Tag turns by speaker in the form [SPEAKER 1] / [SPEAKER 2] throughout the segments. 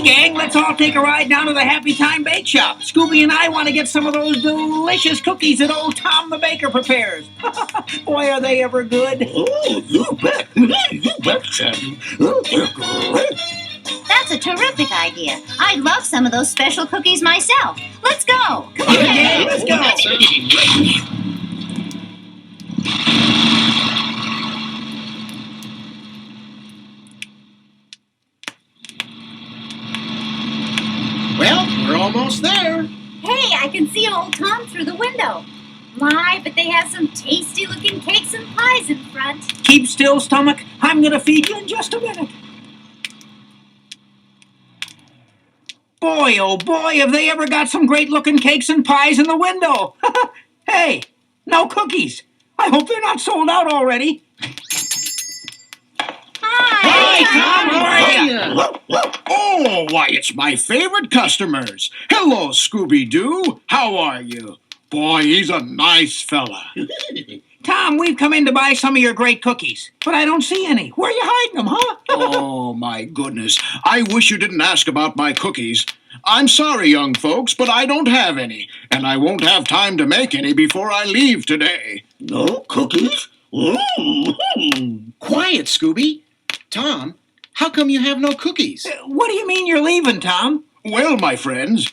[SPEAKER 1] gang, let's all take a ride down to the Happy Time Bake Shop. Scooby and I want to get some of those delicious cookies that old Tom the Baker prepares. Boy, are they ever good.
[SPEAKER 2] Oh, you bet. You bet, Sandy. Oh, they're great.
[SPEAKER 3] That's a terrific idea. I'd love some of those special cookies myself. Let's go.
[SPEAKER 1] Come on, gang, let's go.
[SPEAKER 4] Well, we're almost there.
[SPEAKER 3] Hey, I can see old Tom through the window. My, but they have some tasty-looking cakes and pies in front.
[SPEAKER 1] Keep still, stomach. I'm going to feed you in just a minute. Boy, oh boy, have they ever got some great-looking cakes and pies in the window. Hey, no cookies. I hope they're not sold out already.
[SPEAKER 3] Hi,
[SPEAKER 1] Tom, how are you?
[SPEAKER 4] Oh, why, it's my favorite customers. Hello, Scooby-Doo. How are you? Boy, he's a nice fella.
[SPEAKER 1] Tom, we've come in to buy some of your great cookies, but I don't see any. Where are you hiding them, huh?
[SPEAKER 4] Oh, my goodness. I wish you didn't ask about my cookies. I'm sorry, young folks, but I don't have any, and I won't have time to make any before I leave today.
[SPEAKER 2] No cookies?
[SPEAKER 5] Quiet, Scooby. Tom, how come you have no cookies?
[SPEAKER 1] What do you mean you're leaving, Tom?
[SPEAKER 4] Well, my friends,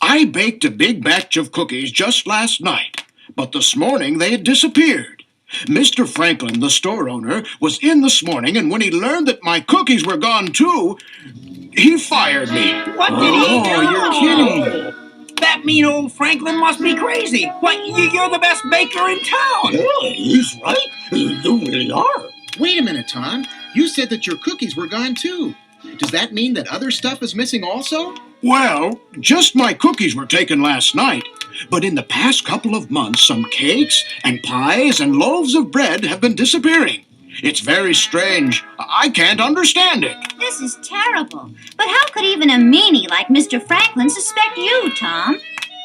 [SPEAKER 4] I baked a big batch of cookies just last night, but this morning they had disappeared. Mr. Franklin, the store owner, was in this morning, and when he learned that my cookies were gone too, he fired me.
[SPEAKER 1] What did he do?
[SPEAKER 4] Oh, you're kidding.
[SPEAKER 1] That mean old Franklin must be crazy. Why, you're the best baker in town.
[SPEAKER 2] Yeah, he's right. You really are.
[SPEAKER 5] Wait a minute, Tom. You said that your cookies were gone too. Does that mean that other stuff is missing also?
[SPEAKER 4] Well, just my cookies were taken last night. But in the past couple of months, some cakes and pies and loaves of bread have been disappearing. It's very strange. I can't understand it.
[SPEAKER 3] This is terrible. But how could even a meanie like Mr. Franklin suspect you, Tom?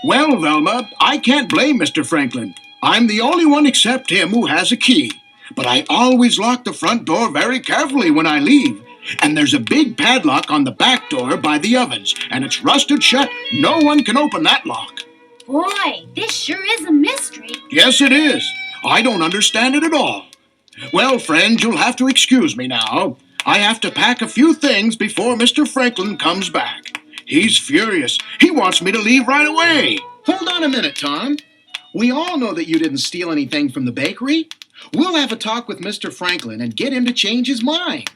[SPEAKER 4] Well, Velma, I can't blame Mr. Franklin. I'm the only one except him who has a key. But I always lock the front door very carefully when I leave. And there's a big padlock on the back door by the ovens, and it's rusted shut. No one can open that lock.
[SPEAKER 3] Boy, this sure is a mystery.
[SPEAKER 4] Yes, it is. I don't understand it at all. Well, friends, you'll have to excuse me now. I have to pack a few things before Mr. Franklin comes back. He's furious. He wants me to leave right away.
[SPEAKER 5] Hold on a minute, Tom. We all know that you didn't steal anything from the bakery. We'll have a talk with Mr. Franklin and get him to change his mind.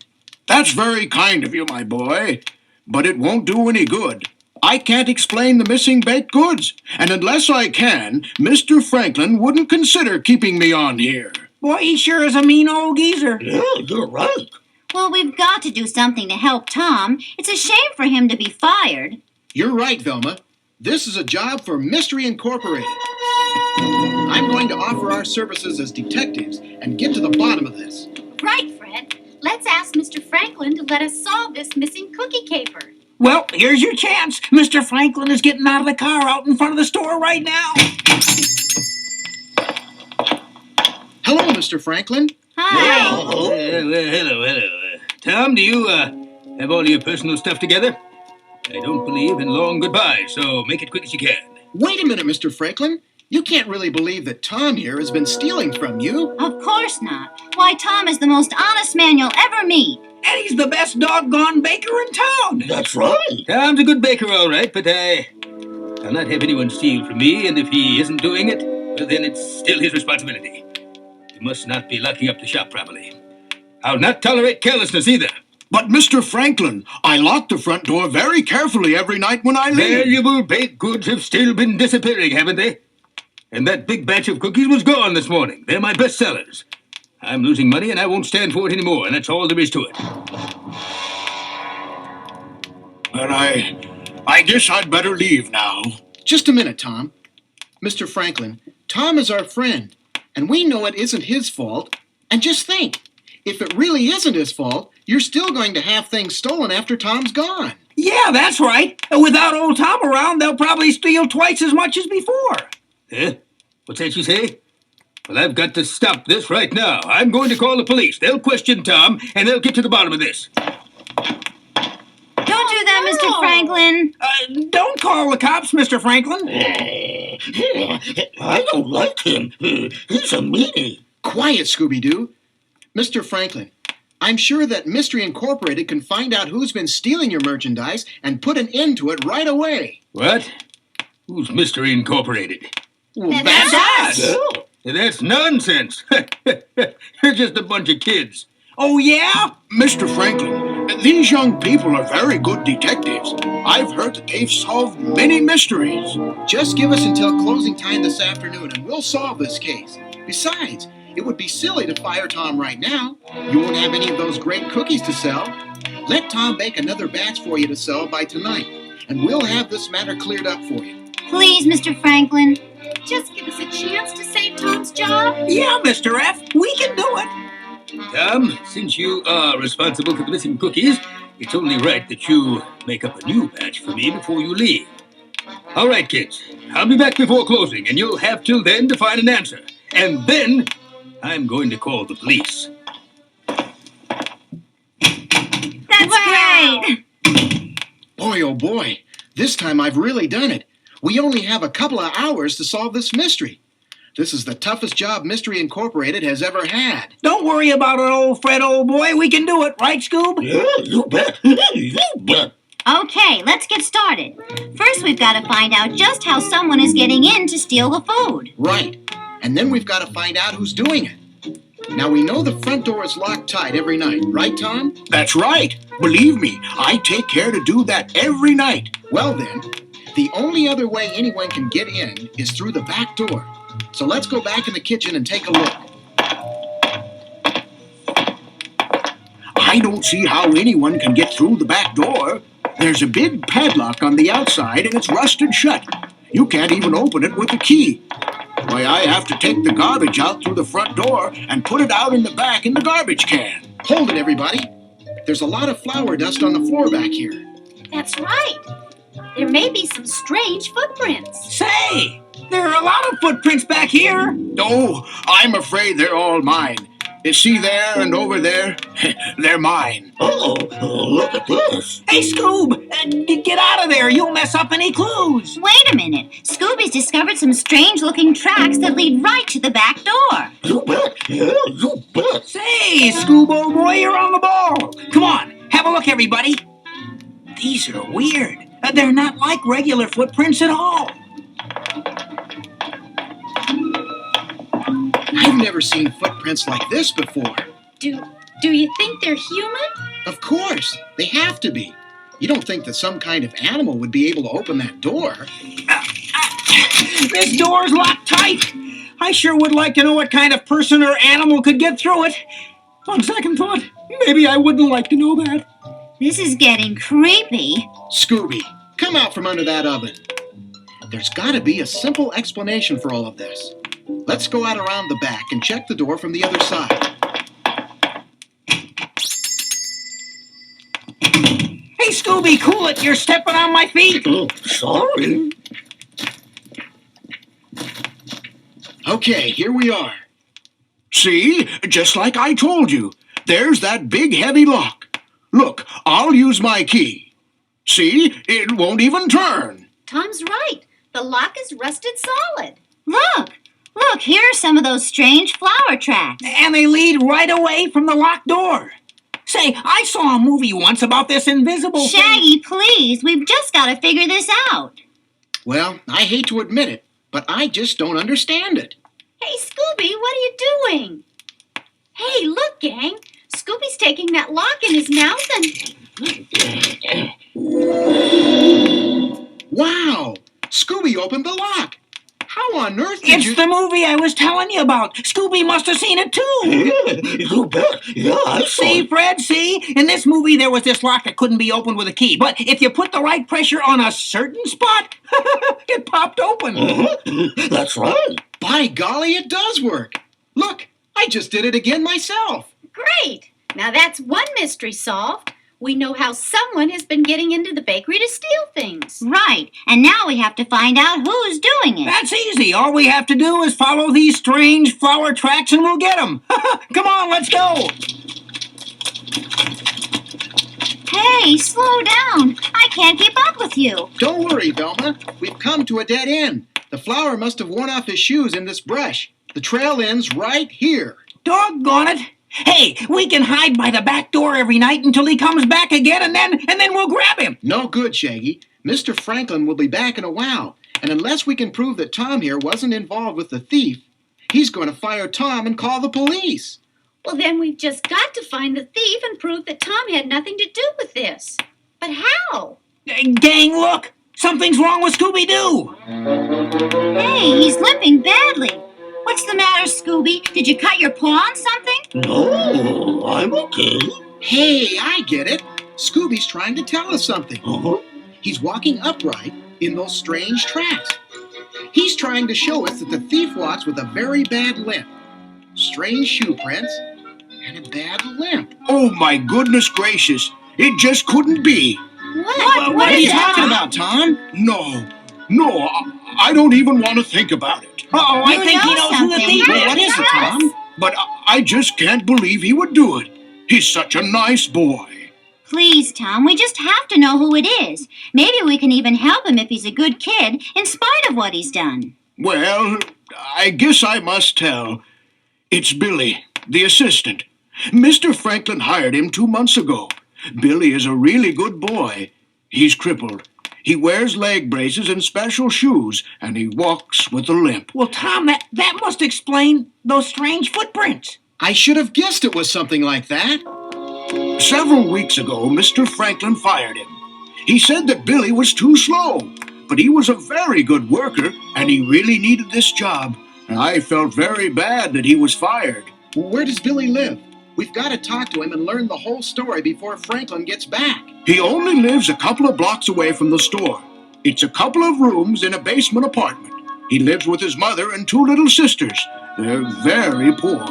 [SPEAKER 4] That's very kind of you, my boy. But it won't do any good. I can't explain the missing baked goods. And unless I can, Mr. Franklin wouldn't consider keeping me on here.
[SPEAKER 1] Boy, he sure is a mean old geezer.
[SPEAKER 2] Yeah, you're right.
[SPEAKER 3] Well, we've got to do something to help Tom. It's a shame for him to be fired.
[SPEAKER 5] You're right, Velma. This is a job for Mystery Incorporated. I'm going to offer our services as detectives and get to the bottom of this.
[SPEAKER 3] Right, Fred. Let's ask Mr. Franklin to let us solve this missing cookie caper.
[SPEAKER 1] Well, here's your chance. Mr. Franklin is getting out of the car out in front of the store right now.
[SPEAKER 5] Hello, Mr. Franklin.
[SPEAKER 3] Hi.
[SPEAKER 1] Hello. Tom, do you have all your personal stuff together? I don't believe in long goodbyes, so make it quick as you can.
[SPEAKER 5] Wait a minute, Mr. Franklin. You can't really believe that Tom here has been stealing from you.
[SPEAKER 3] Of course not. Why, Tom is the most honest man you'll ever meet.
[SPEAKER 1] And he's the best doggone baker in town.
[SPEAKER 2] That's right.
[SPEAKER 1] Tom's a good baker, all right, but I'll not have anyone steal from me, and if he isn't doing it, well, then it's still his responsibility. He must not be locking up the shop properly. I'll not tolerate carelessness either.
[SPEAKER 4] But, Mr. Franklin, I lock the front door very carefully every night when I leave.
[SPEAKER 1] Valuable baked goods have still been disappearing, haven't they? And that big batch of cookies was gone this morning. They're my best sellers. I'm losing money, and I won't stand for it anymore, and that's all there is to it.
[SPEAKER 4] But I guess I'd better leave now.
[SPEAKER 5] Just a minute, Tom. Mr. Franklin, Tom is our friend, and we know it isn't his fault. And just think, if it really isn't his fault, you're still going to have things stolen after Tom's gone.
[SPEAKER 1] Yeah, that's right. Without old Tom around, they'll probably steal twice as much as before.
[SPEAKER 6] What's that you say? Well, I've got to stop this right now. I'm going to call the police. They'll question Tom, and they'll get to the bottom of this.
[SPEAKER 3] Don't do that, Mr. Mr. Franklin.
[SPEAKER 6] Don't call the cops, Mr. Franklin.
[SPEAKER 2] I don't like him. He's a meanie.
[SPEAKER 5] Quiet, Scooby-Doo. Mr. Franklin, I'm sure that Mystery Incorporated can find out who's been stealing your merchandise and put an end to it right away.
[SPEAKER 1] What? Who's Mystery Incorporated?
[SPEAKER 5] Well,
[SPEAKER 3] That's us.
[SPEAKER 2] Oh.
[SPEAKER 1] That's nonsense. You're just a bunch of kids.
[SPEAKER 6] Oh, yeah?
[SPEAKER 4] Mr. Franklin, these young people are very good detectives. I've heard that they've solved many mysteries.
[SPEAKER 5] Just give us until closing time this afternoon and we'll solve this case. Besides, it would be silly to fire Tom right now. You won't have any of those great cookies to sell. Let Tom bake another batch for you to sell by tonight, and we'll have this matter cleared up for you.
[SPEAKER 3] Please, Mr. Franklin. Just give us a chance to save Tom's job.
[SPEAKER 6] Yeah, Mr. F. We can do it.
[SPEAKER 1] Tom, since you are responsible for the missing cookies, it's only right that you make up a new batch for me before you leave. All right, kids. I'll be back before closing, and you'll have till then to find an answer. And then I'm going to call the police.
[SPEAKER 3] That's great.
[SPEAKER 5] Boy, oh boy, this time I've really done it. We only have a couple of hours to solve this mystery. This is the toughest job Mystery Incorporated has ever had.
[SPEAKER 6] Don't worry about it, old Fred, old boy. We can do it, right, Scoob?
[SPEAKER 2] Yeah, you bet. You bet.
[SPEAKER 3] Okay, let's get started. First, we've got to find out just how someone is getting in to steal the food.
[SPEAKER 5] Right. And then we've got to find out who's doing it. Now, we know the front door is locked tight every night, right, Tom?
[SPEAKER 4] That's right. Believe me, I take care to do that every night.
[SPEAKER 5] Well then, the only other way anyone can get in is through the back door. So let's go back in the kitchen and take a look.
[SPEAKER 4] I don't see how anyone can get through the back door. There's a big padlock on the outside and it's rusted shut. You can't even open it with a key. Why, I have to take the garbage out through the front door and put it out in the back in the garbage can.
[SPEAKER 5] Hold it, everybody. There's a lot of flour dust on the floor back here.
[SPEAKER 3] That's right. There may be some strange footprints.
[SPEAKER 6] Say, there are a lot of footprints back here.
[SPEAKER 4] Oh, I'm afraid they're all mine. You see there and over there? They're mine.
[SPEAKER 2] Oh, look at this.
[SPEAKER 6] Hey, Scoob, get out of there. You'll mess up any clues.
[SPEAKER 3] Wait a minute. Scooby's discovered some strange-looking tracks that lead right to the back door.
[SPEAKER 2] You bet. Yeah, you bet.
[SPEAKER 6] Say, Scoob, old boy, you're on the ball. Come on, have a look, everybody. These are weird. They're not like regular footprints at all.
[SPEAKER 5] I've never seen footprints like this before.
[SPEAKER 3] Do you think they're human?
[SPEAKER 5] Of course, they have to be. You don't think that some kind of animal would be able to open that door?
[SPEAKER 6] This door's locked tight. I sure would like to know what kind of person or animal could get through it. On second thought, maybe I wouldn't like to know that.
[SPEAKER 3] This is getting creepy.
[SPEAKER 5] Scooby, come out from under that oven. There's got to be a simple explanation for all of this. Let's go out around the back and check the door from the other side.
[SPEAKER 6] Hey, Scooby, cool it. You're stepping on my feet.
[SPEAKER 2] Oh, sorry.
[SPEAKER 5] Okay, here we are.
[SPEAKER 4] See? Just like I told you. There's that big heavy lock. Look, I'll use my key. See? It won't even turn.
[SPEAKER 3] Tom's right. The lock is rusted solid. Look, here are some of those strange flower tracks.
[SPEAKER 6] And they lead right away from the locked door. Say, I saw a movie once about this invisible thing.
[SPEAKER 3] Shaggy, please, we've just got to figure this out.
[SPEAKER 5] Well, I hate to admit it, but I just don't understand it.
[SPEAKER 3] Hey, Scooby, what are you doing? Hey, look, gang. Scooby's taking that lock in his mouth and...
[SPEAKER 5] Wow! Scooby opened the lock. How on earth did you...
[SPEAKER 6] It's the movie I was telling you about. Scooby must have seen it too.
[SPEAKER 2] Yeah, you bet. Yeah, I saw
[SPEAKER 6] See,
[SPEAKER 2] it.
[SPEAKER 6] Fred, see? In this movie, there was this lock that couldn't be opened with a key. But if you put the right pressure on a certain spot, it popped open.
[SPEAKER 2] That's right.
[SPEAKER 5] By golly, it does work. Look, I just did it again myself.
[SPEAKER 3] Great! Now that's one mystery solved. We know how someone has been getting into the bakery to steal things. Right, and now we have to find out who's doing it.
[SPEAKER 6] That's easy. All we have to do is follow these strange flower tracks and we'll get them. Come on, let's go.
[SPEAKER 3] Hey, slow down. I can't keep up with you.
[SPEAKER 5] Don't worry, Velma. We've come to a dead end. The flower must have worn off his shoes in this brush. The trail ends right here.
[SPEAKER 6] Doggone it. Hey, we can hide by the back door every night until he comes back again, and then we'll grab him.
[SPEAKER 5] No good, Shaggy. Mr. Franklin will be back in a while. And unless we can prove that Tom here wasn't involved with the thief, he's going to fire Tom and call the police.
[SPEAKER 3] Well, then we've just got to find the thief and prove that Tom had nothing to do with this. But how?
[SPEAKER 6] Gang, look! Something's wrong with Scooby-Doo!
[SPEAKER 3] Hey, he's limping badly. What's the matter, Scooby? Did you cut your paw on something?
[SPEAKER 2] No, I'm okay.
[SPEAKER 5] Hey, I get it. Scooby's trying to tell us something.
[SPEAKER 2] Uh-huh.
[SPEAKER 5] He's walking upright in those strange tracks. He's trying to show us that the thief walks with a very bad limp. Strange shoe prints and a bad limp.
[SPEAKER 4] Oh, my goodness gracious. It just couldn't be.
[SPEAKER 3] What?
[SPEAKER 5] What are you
[SPEAKER 3] that?
[SPEAKER 5] talking about, Tom?
[SPEAKER 4] No, I don't even want to think about it.
[SPEAKER 6] Uh-oh, I
[SPEAKER 3] You
[SPEAKER 6] think he
[SPEAKER 3] know
[SPEAKER 6] knows who the
[SPEAKER 3] something.
[SPEAKER 6] thief
[SPEAKER 3] Hey,
[SPEAKER 6] is.
[SPEAKER 5] What is it, Tom?
[SPEAKER 4] But I just can't believe he would do it. He's such a nice boy.
[SPEAKER 3] Please, Tom, we just have to know who it is. Maybe we can even help him if he's a good kid, in spite of what he's done.
[SPEAKER 4] Well, I guess I must tell. It's Billy, the assistant. Mr. Franklin hired him 2 months ago. Billy is a really good boy. He's crippled. He wears leg braces and special shoes, and he walks with a limp.
[SPEAKER 6] Well, Tom, that must explain those strange footprints.
[SPEAKER 5] I should have guessed it was something like that.
[SPEAKER 4] Several weeks ago, Mr. Franklin fired him. He said that Billy was too slow, but he was a very good worker, and he really needed this job. And I felt very bad that he was fired.
[SPEAKER 5] Well, where does Billy live? We've got to talk to him and learn the whole story before Franklin gets back.
[SPEAKER 4] He only lives a couple of blocks away from the store. It's a couple of rooms in a basement apartment. He lives with his mother and 2 little sisters. They're very poor.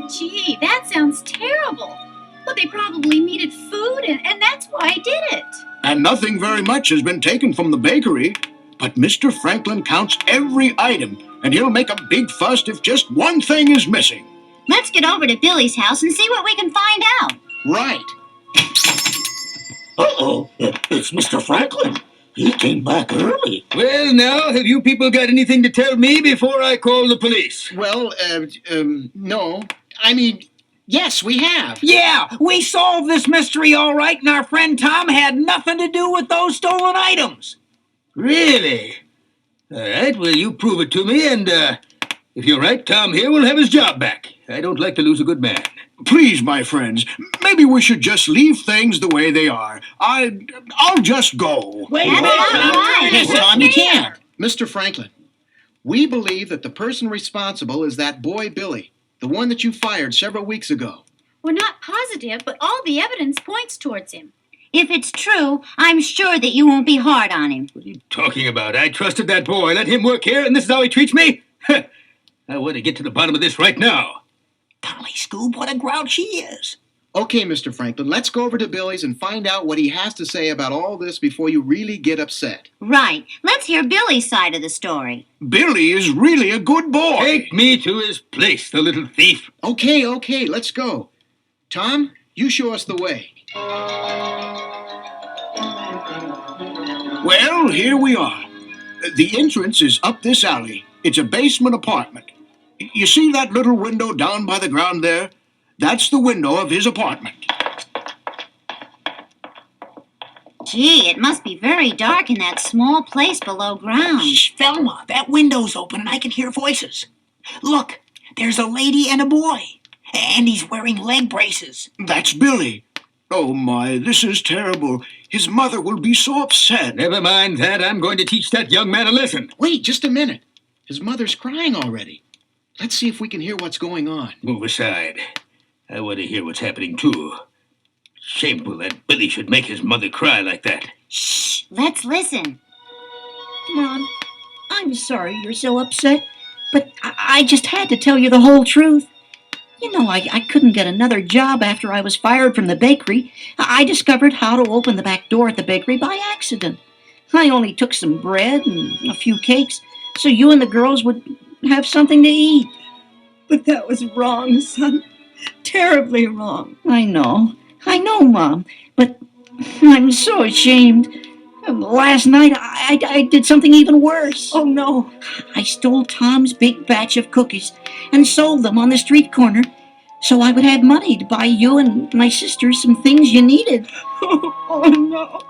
[SPEAKER 3] Gee, that sounds terrible. Well, they probably needed food, and that's why I did it.
[SPEAKER 4] And nothing very much has been taken from the bakery. But Mr. Franklin counts every item, and he'll make a big fuss if just one thing is missing.
[SPEAKER 3] Let's get over to Billy's house and see what we can find out.
[SPEAKER 5] Right.
[SPEAKER 2] Uh-oh, it's Mr. Franklin. He came back early.
[SPEAKER 1] Well, now, have you people got anything to tell me before I call the police?
[SPEAKER 5] Well, no. I mean, yes, we have.
[SPEAKER 6] Yeah, we solved this mystery all right, and our friend Tom had nothing to do with those stolen items.
[SPEAKER 1] Really? All right, well, you prove it to me, and if you're right, Tom here will have his job back. I don't like to lose a good man.
[SPEAKER 4] Please, my friends, maybe we should just leave things the way they are. I'll just go.
[SPEAKER 6] Wait,
[SPEAKER 3] That's not right.
[SPEAKER 5] Yes, Tom, you can't. Mr. Franklin, we believe that the person responsible is that boy Billy, the one that you fired several weeks ago.
[SPEAKER 3] We're not positive, but all the evidence points towards him. If it's true, I'm sure that you won't be hard on him.
[SPEAKER 1] What are you talking about? I trusted that boy, let him work here, and this is how he treats me? I want to get to the bottom of this right now.
[SPEAKER 6] Golly, Scoob, what a grouch she is.
[SPEAKER 5] Okay, Mr. Franklin, let's go over to Billy's and find out what he has to say about all this before you really get upset.
[SPEAKER 3] Right. Let's hear Billy's side of the story.
[SPEAKER 4] Billy is really a good boy.
[SPEAKER 1] Take me to his place, the little thief.
[SPEAKER 5] Okay, let's go. Tom, you show us the way.
[SPEAKER 4] Well, here we are. The entrance is up this alley. It's a basement apartment. You see that little window down by the ground there? That's the window of his apartment.
[SPEAKER 3] Gee, it must be very dark in that small place below ground.
[SPEAKER 6] Shh, Velma, that window's open and I can hear voices. Look, there's a lady and a boy. And he's wearing leg braces.
[SPEAKER 4] That's Billy. Oh, my, this is terrible. His mother will be so upset.
[SPEAKER 1] Never mind that. I'm going to teach that young man a lesson.
[SPEAKER 5] Wait, just a minute. His mother's crying already. Let's see if we can hear what's going on.
[SPEAKER 1] Move aside. I want to hear what's happening, too. Shameful that Billy should make his mother cry like that.
[SPEAKER 3] Shh, let's listen.
[SPEAKER 7] Mom, I'm sorry you're so upset, but I just had to tell you the whole truth. You know, I couldn't get another job after I was fired from the bakery. I discovered how to open the back door at the bakery by accident. I only took some bread and a few cakes so you and the girls would have something to eat. But that was wrong, son. Terribly wrong. I know, Mom, but I'm so ashamed. Last night, I did something even worse.
[SPEAKER 8] Oh, no.
[SPEAKER 7] I stole Tom's big batch of cookies and sold them on the street corner so I would have money to buy you and my sister some things you needed.
[SPEAKER 8] Oh, no.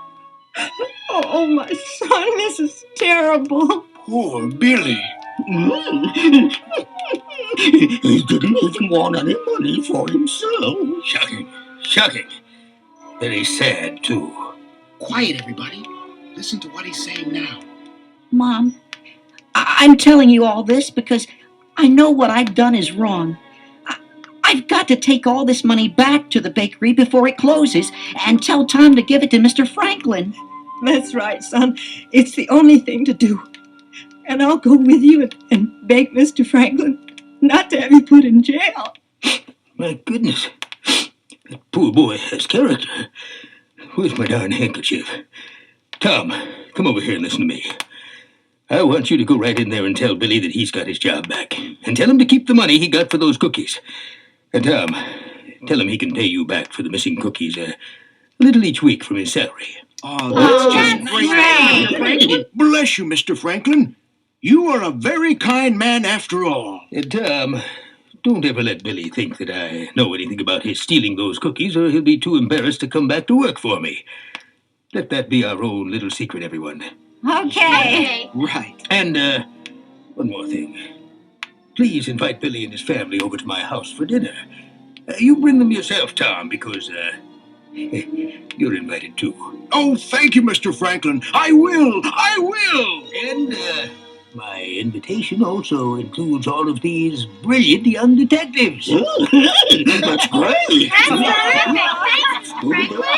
[SPEAKER 8] Oh, my son, this is terrible.
[SPEAKER 2] Poor Billy. He didn't even want any money for himself.
[SPEAKER 1] Shocking. Shocking. Very sad, too.
[SPEAKER 5] Quiet, everybody. Listen to what he's saying now.
[SPEAKER 7] Mom, I'm telling you all this because I know what I've done is wrong. I've got to take all this money back to the bakery before it closes and tell Tom to give it to Mr. Franklin.
[SPEAKER 8] That's right, son. It's the only thing to do. And I'll go with you and beg Mr. Franklin not to have you put in jail.
[SPEAKER 1] My goodness. That poor boy has character. Where's my darn handkerchief? Tom, come over here and listen to me. I want you to go right in there and tell Billy that he's got his job back. And tell him to keep the money he got for those cookies. And Tom, tell him he can pay you back for the missing cookies a little each week from his salary.
[SPEAKER 4] Oh, that's just
[SPEAKER 3] that's
[SPEAKER 4] great.
[SPEAKER 3] great.
[SPEAKER 4] Mr. Franklin. Bless you, Mr. Franklin. You are a very kind man after all.
[SPEAKER 1] And Tom, don't ever let Billy think that I know anything about his stealing those cookies, or he'll be too embarrassed to come back to work for me. Let that be our own little secret, everyone.
[SPEAKER 3] Okay.
[SPEAKER 5] Right.
[SPEAKER 1] And, one more thing. Please invite Billy and his family over to my house for dinner. You bring them yourself, Tom, because, you're invited too.
[SPEAKER 4] Oh, thank you, Mr. Franklin. I will. I will.
[SPEAKER 1] And, my invitation also includes all of these brilliant young detectives.
[SPEAKER 2] That's great.
[SPEAKER 3] That's terrific. Thanks, Mr. Franklin.